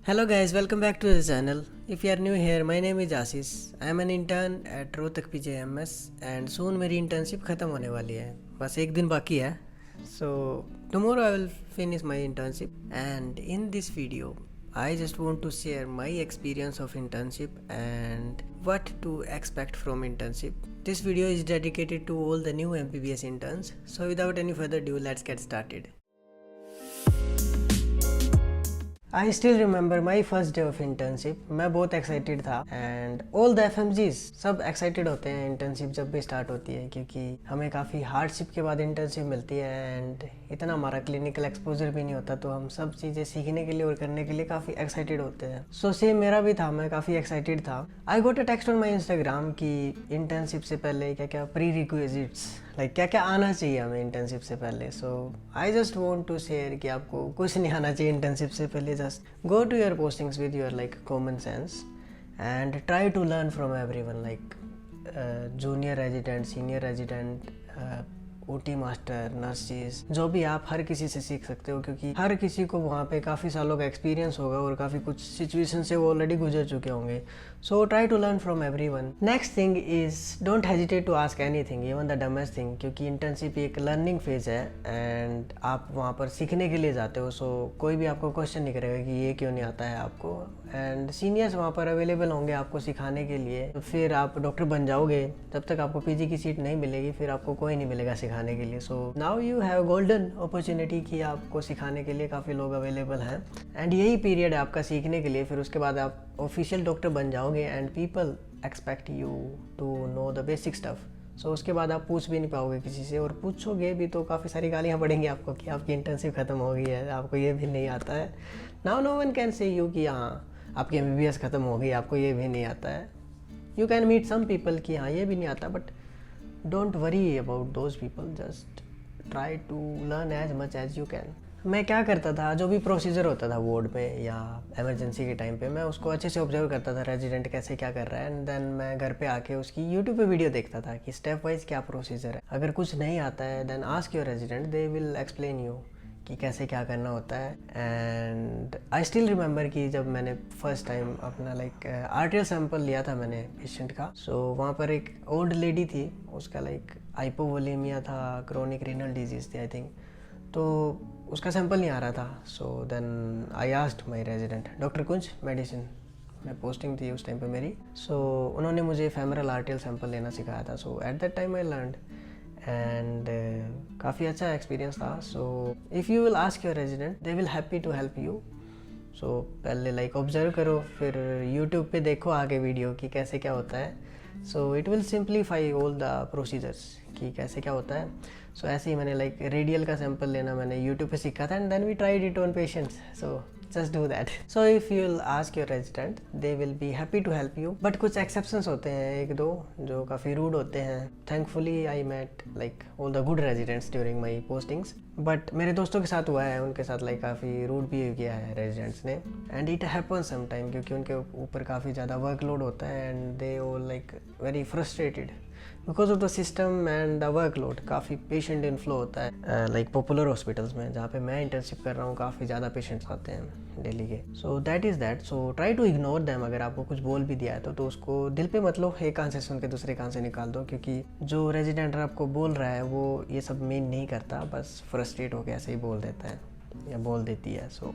Hello guys, welcome back to the channel. If you are new here, my name is Asis. I am an intern at Rohtak PJMS and soon मेरी internship ख़त्म होने वाली है. बस एक दिन बाकी है. So tomorrow I will finish my internship and in this video I just want to share my experience of internship and what to expect from internship. This video is dedicated to all the new MBBS interns. So without any further ado, let's get started. I still remember my first day of internship. मैं बहुत excited था and all the FMGs सब excited होते हैं internship जब भी start होती है, क्योंकि हमें काफ़ी हार्डशिप के बाद इंटर्नशिप मिलती है एंड इतना हमारा क्लिनिकल एक्सपोजर भी नहीं होता, तो हम सब चीज़ें सीखने के लिए और करने के लिए काफ़ी एक्साइटेड होते हैं. सो सेम मेरा भी था, मैं काफ़ी एक्साइटेड था. I got a text on my Instagram कि इंटर्नशिप से पहले क्या क्या प्री रिक्विजिट्स लाइक क्या क्या आना चाहिए हमें इंटर्नशिप से पहले. So I just want to share कि आपको कुछ नहीं आना चाहिए इंटर्नशिप से पहले. Just go to your postings with your like common sense and try to learn from everyone, like junior resident, senior resident, OT master, nurses, जो भी आप हर किसी से सीख सकते हो, क्योंकि हर किसी को वहाँ पे काफ़ी सालों का एक्सपीरियंस होगा और काफ़ी कुछ सिचुएशन से वो ऑलरेडी गुजर चुके होंगे. So try to learn from everyone. Next thing is don't hesitate to ask anything, even the dumbest thing, क्योंकि इंटर्नशिप एक लर्निंग फेज है एंड आप वहाँ पर सीखने के लिए जाते हो. सो कोई भी आपको क्वेश्चन नहीं करेगा कि ये क्यों नहीं आता है आपको, एंड सीनियर्स वहाँ पर अवेलेबल होंगे आपको सिखाने के लिए. फिर आप डॉक्टर बन जाओगे, तब तक आपको पीजी की सीट नहीं मिलेगी, फिर आपको कोई नहीं मिलेगा सिखाने के लिए. So now you have golden opportunity कि आपको सिखाने के लिए काफ़ी लोग अवेलेबल हैं एंड यही पीरियड है आपका सीखने के लिए. फिर उसके बाद आप ऑफिशियल डॉक्टर बन जाओगे and people expect you to know the basic stuff. So उसके बाद आप पूछ भी नहीं पाओगे किसी से, और पूछोगे भी तो काफ़ी सारी गालियाँ पड़ेंगी आपको कि आपकी इंटर्नशिप ख़त्म हो गई है, आपको ये भी नहीं आता है. Now no one can say you कि हाँ आपकी MBBS ख़त्म हो गई, आपको ये भी नहीं आता है. You can meet some people कि हाँ ये भी नहीं आता, but don't worry about those people, just try to learn as much as you can. मैं क्या करता था, जो भी प्रोसीजर होता था वार्ड में या इमरजेंसी के टाइम पे, मैं उसको अच्छे से ऑब्जर्व करता था रेजिडेंट कैसे क्या कर रहा है, एंड देन मैं घर पे आके उसकी यूट्यूब पे वीडियो देखता था कि स्टेप वाइज क्या प्रोसीजर है. अगर कुछ नहीं आता है then ask your resident, they will explain you कि कैसे क्या करना होता है. एंड आई स्टिल रिमेंबर कि जब मैंने फर्स्ट टाइम अपना लाइक आर्टियल सैंपल लिया था मैंने पेशेंट का, सो वहाँ पर एक ओल्ड लेडी थी, उसका लाइक हाइपोवोलेमिया था, क्रोनिक रीनल डिजीज़ थी आई थिंक, तो उसका सैंपल नहीं आ रहा था. So then I asked my resident, doctor Kunj medicine में पोस्टिंग थी उस टाइम पे मेरी, सो उन्होंने मुझे फेमरल आर्टियल सैंपल लेना सिखाया था. So at that time I learned and काफ़ी अच्छा एक्सपीरियंस था. So if you will ask your resident they will happy to help you. So पहले लाइक ऑब्जर्व करो, फिर यूट्यूब पे देखो आगे वीडियो कि कैसे क्या होता है. So it will simplify all the procedures कि कैसे क्या होता है. सो ऐसे ही मैंने लाइक रेडियल का सैंपल लेना मैंने यूट्यूब पे सीखा था and then we tried it on patients. So just do that. So if you'll ask your resident, they will be happy to help you. But कुछ exceptions होते हैं एक दो जो काफ़ी rude होते हैं. Thankfully I met like all the good residents during my postings. But मेरे दोस्तों के साथ हुआ है, उनके साथ like काफ़ी rude behave किया है residents ने. And it happens sometime क्योंकि उनके ऊपर काफ़ी ज़्यादा workload होता है and they all like very frustrated. Because of the system and the workload काफ़ी पेशेंट इनफ्लो होता है लाइक पॉपुलर हॉस्पिटल्स में जहाँ पे मैं इंटर्नशिप कर रहा हूँ, काफ़ी ज़्यादा पेशेंट्स आते हैं डेली के. So that is that. So try to ignore them. अगर आपको कुछ बोल भी दिया है तो उसको दिल पे मत लो, एक कान से सुन के दूसरे कान से निकाल दो, क्योंकि जो रेजिडेंट आपको बोल रहा है वो ये सब मीन नहीं करता, बस फ्रस्ट्रेट होकर ऐसे ही बोल देता है या बोल देती है. So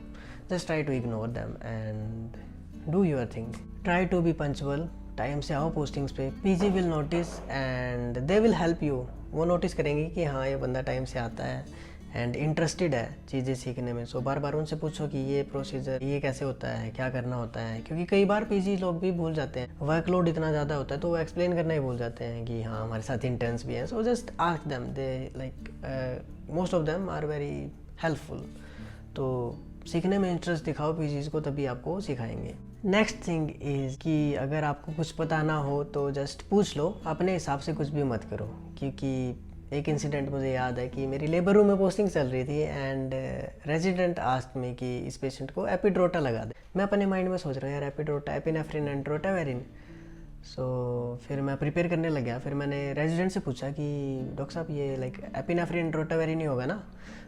just try to ignore them and do your thing. Try to be punctual. Time से आओ पोस्टिंग्स पे. PG will notice and they will help you. वो नोटिस करेंगे कि हाँ ये बंदा टाइम से आता है एंड इंटरेस्टेड है चीज़ें सीखने में. सो बार बार उनसे पूछो कि ये प्रोसीजर ये कैसे होता है, क्या करना होता है, क्योंकि कई बार पीजी लोग भी भूल जाते हैं, वर्कलोड इतना ज़्यादा होता है तो वो एक्सप्लेन करना ही भूल जाते हैं कि हाँ हमारे साथ इंटर्न्स भी हैं. So just ask them, they like most of them are very helpful. तो सीखने में इंटरेस्ट दिखाओ पीजीज को, तभी आपको सिखाएंगे. नेक्स्ट थिंग इज़ कि अगर आपको कुछ पता ना हो तो जस्ट पूछ लो, अपने हिसाब से कुछ भी मत करो. क्योंकि एक इंसिडेंट मुझे याद है कि मेरी लेबर रूम में पोस्टिंग चल रही थी एंड रेजिडेंट आस्क्ड मी कि इस पेशेंट को एपिड्रोटा लगा दे. मैं अपने माइंड में सोच रहा हूँ यार एपिड्रोटा, एपिनेफ्रिन एंड रोटावेरिन, सो फिर मैं प्रिपेयर करने लग गया। फिर मैंने रेजिडेंट से पूछा कि डॉक्टर साहब ये लाइक एपिनेफ्रिन रोटावेरिन नहीं होगा ना?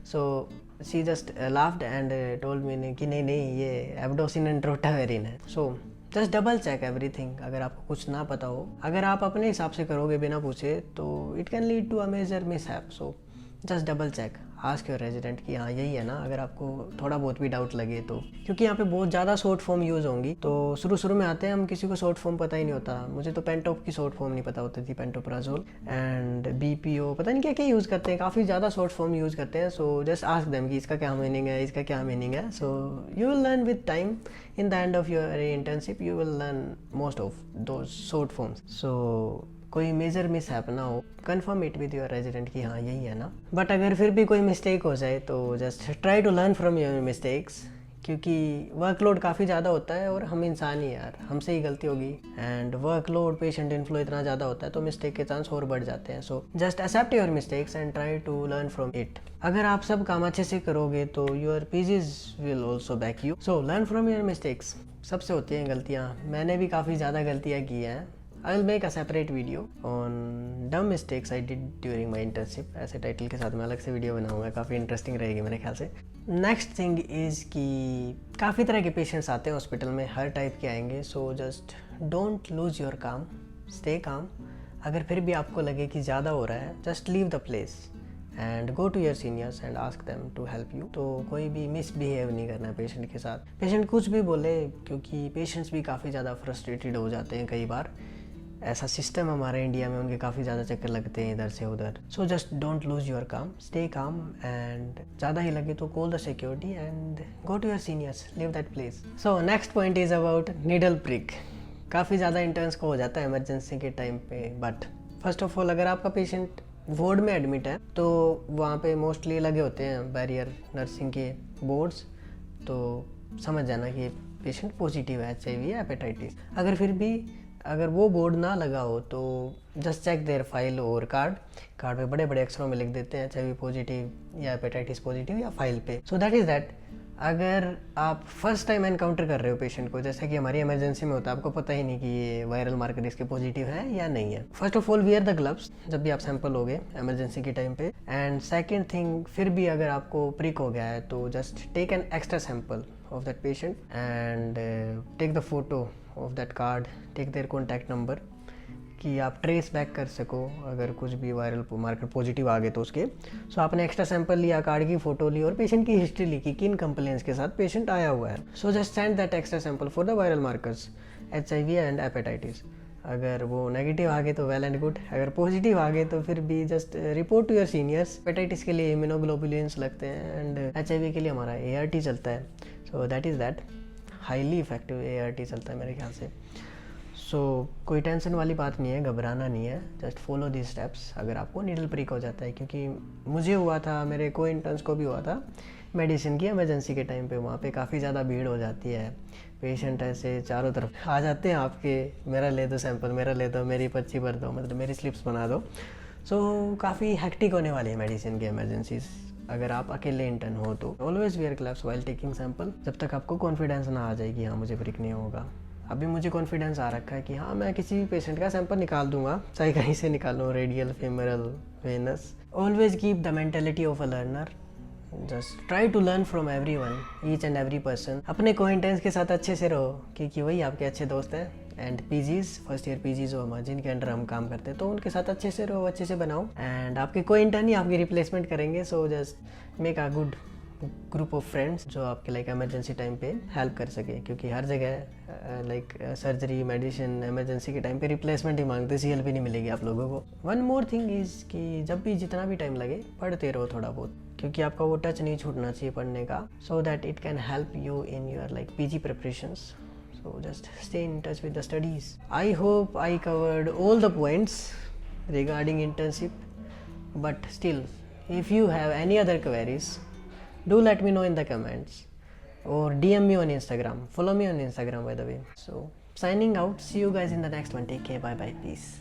So she just laughed and told me कि नहीं नहीं, ये एब्डोसिन एंड रोटावेरिन है। So just double check everything. अगर आपको कुछ ना पता हो, अगर आप अपने हिसाब से करोगे बिना पूछे, तो it can lead to a major mishap. So just double check, ask your resident कि हाँ यही है ना, अगर आपको थोड़ा बहुत भी डाउट लगे तो। क्योंकि यहाँ पे बहुत ज़्यादा शॉर्ट फॉर्म यूज़ होंगी, तो शुरू में आते हैं हम, किसी को शॉर्ट फॉर्म पता ही नहीं होता। मुझे तो पेंटॉप की शॉर्ट फॉर्म नहीं पता होती थी, पेंटोप्राजोल एंड बीपीओ, पता नहीं क्या क्या यूज़ करते हैं, काफ़ी ज़्यादा शॉर्ट फॉर्म यूज़ करते हैं। सो जस्ट आस्क देम कि इसका क्या मीनिंग है, इसका क्या मीनिंग है। So you will learn with time. In the end of your internship you will learn most of दो शॉर्ट फॉर्म्स। सो कोई मेजर मिसहैप ना हो, confirm it with your resident कि हाँ यही है ना। बट अगर फिर भी कोई मिस्टेक हो जाए तो just try to learn from your mistakes, क्योंकि वर्कलोड काफ़ी ज़्यादा होता है और हम इंसान ही यार, हमसे ही गलती होगी। एंड वर्कलोड, पेशेंट इन्फ्लो इतना ज़्यादा होता है तो मिस्टेक के चांस और बढ़ जाते हैं। So just accept your mistakes and try to learn from it. अगर आप सब काम अच्छे से करोगे तो your PGs will also back you. So learn from your mistakes. सबसे होती हैं गलतियाँ, मैंने भी काफ़ी ज़्यादा गलतियाँ की हैं। I will make a separate video on dumb mistakes I did during my internship। ऐसे टाइटल के साथ मैं अलग से वीडियो बनाऊंगा, काफ़ी इंटरेस्टिंग रहेगी मेरे ख्याल से। नेक्स्ट थिंग इज़ कि काफ़ी तरह के पेशेंट्स आते हैं हॉस्पिटल में, हर टाइप के आएंगे। सो just don't lose your calm, stay काम। अगर फिर भी आपको लगे कि ज़्यादा हो रहा है, just leave the place and go to your seniors and ask them to help you. तो कोई भी मिसबिहेव नहीं करना है पेशेंट के साथ। पेशेंट कुछ भी बोले, क्योंकि पेशेंट्स भी काफ़ी ज़्यादा फ्रस्ट्रेटेड हो जाते हैं कई बार। ऐसा सिस्टम हमारे इंडिया में, उनके काफ़ी ज़्यादा चक्कर लगते हैं इधर से उधर। So just don't lose your calm, stay calm and ज़्यादा ही लगे तो call the security and go to your seniors, leave that place. So next point is about needle prick. काफ़ी ज़्यादा इंटर्न्स को हो जाता है इमरजेंसी के टाइम पे। बट फर्स्ट ऑफ ऑल, अगर आपका पेशेंट वार्ड में एडमिट है तो वहाँ पे मोस्टली लगे होते हैं बैरियर नर्सिंग के बोर्ड्स, तो समझ जाना कि पेशेंट पॉजिटिव है HIV या हेपेटाइटिस। अगर फिर भी अगर वो बोर्ड ना लगा हो तो जस्ट चेक देयर फाइल और कार्ड पे बड़े बड़े अक्षरों में लिख देते हैं HIV पॉजिटिव या हेपेटाइटिस पॉजिटिव या फाइल पे। सो दैट इज़ दैट। अगर आप फर्स्ट टाइम एनकाउंटर कर रहे हो पेशेंट को, जैसे कि हमारी इमरजेंसी में होता है, आपको पता ही नहीं कि ये वायरल मार्कर इसके पॉजिटिव है या नहीं है, first of all wear the gloves जब भी आप सैंपल लोगे इमरजेंसी के टाइम पे। एंड सेकेंड थिंग, फिर भी अगर आपको प्रिक हो गया है तो just take an extra sample of that patient and take the photo of that card, take their contact number, कि आप ट्रेस बैक कर सको अगर कुछ भी वायरल मार्कर पॉजिटिव आ गए तो उसके। सो आपने एक्स्ट्रा सैंपल लिया, कार्ड की फ़ोटो ली और पेशेंट की हिस्ट्री ली कि किन कंप्लेंट्स के साथ पेशेंट आया हुआ है। So just send that extra sample for the viral markers HIV and hepatitis. अगर वो नेगेटिव आ गए तो वेल एंड गुड, अगर पॉजिटिव आ गए तो फिर भी just report to your seniors. Hepatitis के लिए इम्यूनोग्लोबुलिन्स लगते हैं एंड HIV के लिए हमारा ART चलता है। सो that is that, highly effective ART चलता है मेरे ख्याल से। सो कोई टेंशन वाली बात नहीं है, घबराना नहीं है, जस्ट फॉलो दिस स्टेप्स अगर आपको नीडल प्रिक हो जाता है। क्योंकि मुझे हुआ था, मेरे को इंटर्न्स को भी हुआ था मेडिसिन की इमरजेंसी के टाइम पे। वहाँ पे काफ़ी ज़्यादा भीड़ हो जाती है, पेशेंट ऐसे चारों तरफ आ जाते हैं आपके, मेरा ले दो सैंपल, मेरा ले दो, मेरी पर्ची भर दो, मतलब मेरी स्लिप्स बना दो। सो काफ़ी हेक्टिक होने वाली है मेडिसिन की इमरजेंसीज। अगर आप अकेले इंटर्न हो तो always wear gloves while taking sample, जब तक आपको कॉन्फिडेंस ना आ जाए कि हाँ मुझे प्रिक नहीं होगा। अभी मुझे कॉन्फिडेंस आ रखा है कि हाँ मैं किसी भी पेशेंट का सैंपल निकाल दूंगा, चाहे कहीं से निकालूँ, radial, femoral, venous. Always keep the mentality of a learner, just try to learn from everyone, each and every person. अपने कोइंटेंस के साथ अच्छे से रहो क्योंकि वही आपके अच्छे दोस्त हैं। And PGs, first year PGs हो हमारे, जिनके अंडर हम काम करते हैं, तो उनके साथ अच्छे से रहो, अच्छे से बनाओ। एंड आपके कोई इंटर्न ही आपकी रिप्लेसमेंट करेंगे। So just make a good group of friends जो आपके लाइक इमरजेंसी टाइम पे हेल्प कर सके। क्योंकि हर जगह लाइक सर्जरी, मेडिसिन, इमरजेंसी के टाइम पे रिप्लेसमेंट ही मांगते, CLP नहीं मिलेगी आप लोगों को। वन मोर थिंग इज़ कि जब भी जितना भी टाइम लगे पढ़ते रहो थोड़ा बहुत, क्योंकि आपका वो टच नहीं छूटना चाहिए पढ़ने का। So that it can help you in your like PG preparations. So just stay in touch with the studies. I hope I covered all the points regarding internship, but still, if you have any other queries, do let me know in the comments or DM me on Instagram. Follow me on Instagram by the way. So signing out, see you guys in the next one. Take care, bye bye, peace.